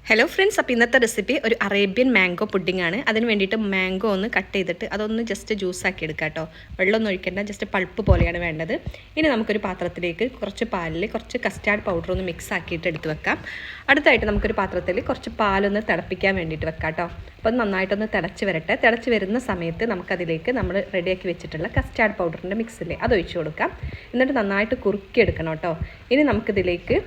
Hello friends, അപ്പോൾ ഇന്നത്തെ recipe ഒരു അറേബ്യൻ മാംഗോ പുഡിംഗ് ആണ്. അതിന് വേണ്ടിയിട്ട് മാംഗോ ഒന്ന് കട്ട് ചെയ്തിട്ട് അതൊന്ന് ജസ്റ്റ് ജ്യൂസാക്കി എടുക്കാം കേട്ടോ. വെള്ളമൊന്നും ഒഴിക്കേണ്ട, ജസ്റ്റ് പൾപ്പ് പോലെയാണ് വേണ്ടത്. ഇനി നമുക്കൊരു പാത്രത്തിലേക്ക് കുറച്ച് പാലിൽ കുറച്ച് കസ്റ്റാർഡ് പൗഡർ ഒന്ന് മിക്സ് ആക്കിയിട്ട് എടുത്ത് വെക്കാം. അടുത്തായിട്ട് നമുക്കൊരു പാത്രത്തിൽ കുറച്ച് പാലൊന്ന് തിളപ്പിക്കാൻ വേണ്ടിയിട്ട് വെക്കാം കേട്ടോ. അപ്പോൾ നന്നായിട്ടൊന്ന് തിളച്ച് വരട്ടെ. തിളച്ച് വരുന്ന സമയത്ത് നമുക്കതിലേക്ക് നമ്മൾ റെഡിയാക്കി വെച്ചിട്ടുള്ള കസ്റ്റാർഡ് പൗഡറിൻ്റെ മിക്സില്ലേ അത് ഒഴിച്ച് കൊടുക്കാം. എന്നിട്ട് നന്നായിട്ട് കുറുക്കിയെടുക്കണം കേട്ടോ. ഇനി നമുക്കിതിലേക്ക്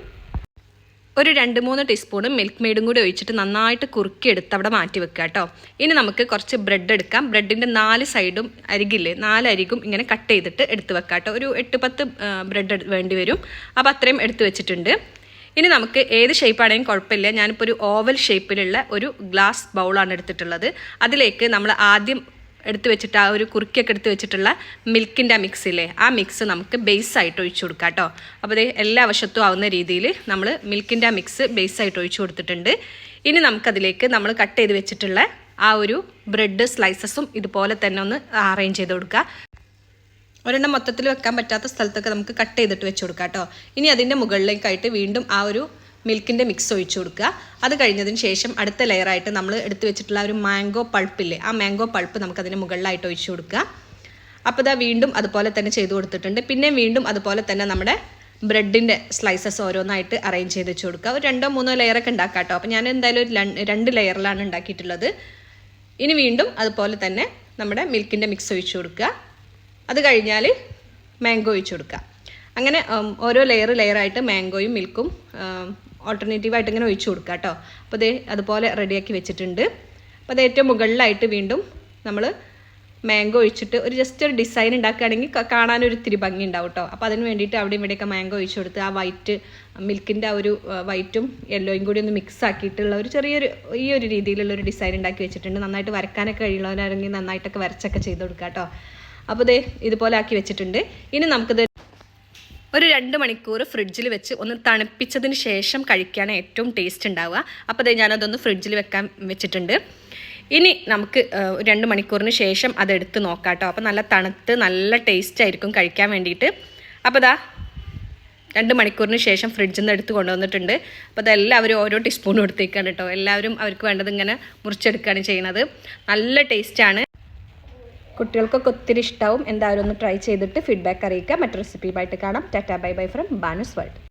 ഒരു 2-3 ടീസ്പൂൺ മിൽക്ക് മെയ്ഡും കൂടി ഒഴിച്ചിട്ട് നന്നായിട്ട് കുറുക്കിയെടുത്ത് അവിടെ മാറ്റി വെക്കുക കേട്ടോ. ഇനി നമുക്ക് കുറച്ച് ബ്രെഡ് എടുക്കാം. ബ്രെഡിൻ്റെ 4 സൈഡും അരികില്ലേ 4 അരികും ഇങ്ങനെ കട്ട് ചെയ്തിട്ട് എടുത്ത് വെക്കാം കേട്ടോ. ഒരു 8-10 ബ്രെഡ് വേണ്ടി വരും. അപ്പോൾ അത്രയും എടുത്ത് വെച്ചിട്ടുണ്ട്. ഇനി നമുക്ക് ഏത് ഷേപ്പാണെങ്കിലും കുഴപ്പമില്ല. ഞാനിപ്പോൾ ഒരു ഓവൽ ഷേപ്പിലുള്ള ഒരു ഗ്ലാസ് ബൗളാണ് എടുത്തിട്ടുള്ളത്. അതിലേക്ക് നമ്മൾ ആദ്യം എടുത്ത് വെച്ചിട്ട് ആ ഒരു കുറുക്കിയൊക്കെ എടുത്ത് വെച്ചിട്ടുള്ള മിൽക്കിൻ്റെ ആ മിക്സില്ലേ ആ മിക്സ് നമുക്ക് ബേസായിട്ട് ഒഴിച്ചു കൊടുക്കാം കേട്ടോ. അപ്പോൾ ഇത് എല്ലാ വശത്തും ആവുന്ന രീതിയിൽ നമ്മൾ മിൽക്കിൻ്റെ ആ മിക്സ് ബേസായിട്ട് ഒഴിച്ചു കൊടുത്തിട്ടുണ്ട്. ഇനി നമുക്കതിലേക്ക് നമ്മൾ കട്ട് ചെയ്ത് വെച്ചിട്ടുള്ള ആ ഒരു ബ്രെഡ് സ്ലൈസസും ഇതുപോലെ തന്നെ ഒന്ന് അറേഞ്ച് ചെയ്ത് കൊടുക്കുക. ഒരെണ്ണം മൊത്തത്തിൽ വെക്കാൻ പറ്റാത്ത സ്ഥലത്തൊക്കെ നമുക്ക് കട്ട് ചെയ്തിട്ട് വെച്ച് കൊടുക്കാം കേട്ടോ. ഇനി അതിൻ്റെ മുകളിലേക്കായിട്ട് വീണ്ടും ആ ഒരു മിൽക്കിൻ്റെ മിക്സ് ഒഴിച്ചു കൊടുക്കുക. അത് കഴിഞ്ഞതിന് ശേഷം അടുത്ത ലെയറായിട്ട് നമ്മൾ എടുത്ത് വെച്ചിട്ടുള്ള ഒരു മാംഗോ പൾപ്പില്ലേ ആ മാംഗോ പൾപ്പ് നമുക്കതിൻ്റെ മുകളിലായിട്ട് ഒഴിച്ചു കൊടുക്കുക. അപ്പോൾ ഇതാ വീണ്ടും അതുപോലെ തന്നെ ചെയ്ത് കൊടുത്തിട്ടുണ്ട്. പിന്നെ വീണ്ടും അതുപോലെ തന്നെ നമ്മുടെ ബ്രെഡിൻ്റെ സ്ലൈസസ് ഓരോന്നായിട്ട് അറേഞ്ച് ചെയ്ത് വെച്ച് കൊടുക്കുക. ഒരു 2-3 ലെയറൊക്കെ ഉണ്ടാക്കാം കേട്ടോ. അപ്പോൾ ഞാൻ എന്തായാലും ഒരു 2 ലെയറിലാണ് ഉണ്ടാക്കിയിട്ടുള്ളത്. ഇനി വീണ്ടും അതുപോലെ തന്നെ നമ്മുടെ മിൽക്കിൻ്റെ മിക്സ് ഒഴിച്ചു കൊടുക്കുക. അത് കഴിഞ്ഞാൽ മാംഗോ ഒഴിച്ചു കൊടുക്കുക. അങ്ങനെ ഓരോ ലെയറായിട്ട് മാംഗോയും മിൽക്കും ഓൾട്ടർനേറ്റീവായിട്ട് ഇങ്ങനെ ഒഴിച്ചു കൊടുക്കുക കേട്ടോ. അപ്പോൾ ഇത് അതുപോലെ റെഡിയാക്കി വെച്ചിട്ടുണ്ട്. അപ്പോൾ അത് ഏറ്റവും മുകളിലായിട്ട് വീണ്ടും നമ്മൾ മാംഗോ ഒഴിച്ചിട്ട് ജസ്റ്റ് ഒരു ഡിസൈൻ ഉണ്ടാക്കുകയാണെങ്കിൽ കാണാനൊരു ഇത്തിരി ഭംഗി ഉണ്ടാവും കേട്ടോ. അപ്പോൾ അതിന് വേണ്ടിയിട്ട് അവിടെയും ഇവിടെയൊക്കെ മാംഗോ ഒഴിച്ചു കൊടുത്ത് ആ വൈറ്റ് മിൽക്കിൻ്റെ ആ ഒരു വൈറ്റും യെല്ലോയും കൂടി ഒന്ന് മിക്സ് ആക്കിയിട്ടുള്ള ഒരു ചെറിയൊരു ഈ ഒരു രീതിയിലുള്ളൊരു ഡിസൈൻ ഉണ്ടാക്കി വെച്ചിട്ടുണ്ട്. നന്നായിട്ട് വരക്കാനൊക്കെ കഴിയുള്ളവരാണെങ്കിൽ നന്നായിട്ടൊക്കെ വരച്ചൊക്കെ ചെയ്ത് കൊടുക്കുക കേട്ടോ. അപ്പോൾ ഇത് ഇതുപോലെ ആക്കി വെച്ചിട്ടുണ്ട്. ഇനി നമുക്കിത് ഒരു 2 മണിക്കൂർ ഫ്രിഡ്ജിൽ വെച്ച് ഒന്ന് തണുപ്പിച്ചതിന് ശേഷം കഴിക്കുകയാണ് ഏറ്റവും ടേസ്റ്റ് ഉണ്ടാവുക. അപ്പോൾ അത് ഞാനതൊന്ന് ഫ്രിഡ്ജിൽ വെക്കാൻ വെച്ചിട്ടുണ്ട്. ഇനി നമുക്ക് 2 മണിക്കൂറിന് ശേഷം അതെടുത്ത് നോക്കാം കേട്ടോ. അപ്പോൾ നല്ല തണുത്ത് നല്ല ടേസ്റ്റ് ആയിരിക്കും കഴിക്കാൻ വേണ്ടിയിട്ട്. അപ്പോൾ ഇതാ 2 മണിക്കൂറിന് ശേഷം ഫ്രിഡ്ജിൽ നിന്ന് എടുത്ത് കൊണ്ടുവന്നിട്ടുണ്ട്. അപ്പോൾ അതെല്ലാവരും ഓരോ ടീസ്പൂണും എടുത്തേക്കാണ് കേട്ടോ. എല്ലാവരും അവർക്ക് വേണ്ടത് ഇങ്ങനെ മുറിച്ചെടുക്കുകയാണ് ചെയ്യുന്നത്. നല്ല ടേസ്റ്റാണ്. കുട്ടികൾക്കൊക്കെ ഒത്തിരി ഇഷ്ടമാവും. എന്തായാലും ഒന്ന് ട്രൈ ചെയ്തിട്ട് ഫീഡ്ബാക്ക് അറിയിക്കുക. മറ്റൊരു റെസിപ്പിയുമായിട്ട് കാണാം. Tata bye bye from Banu's world.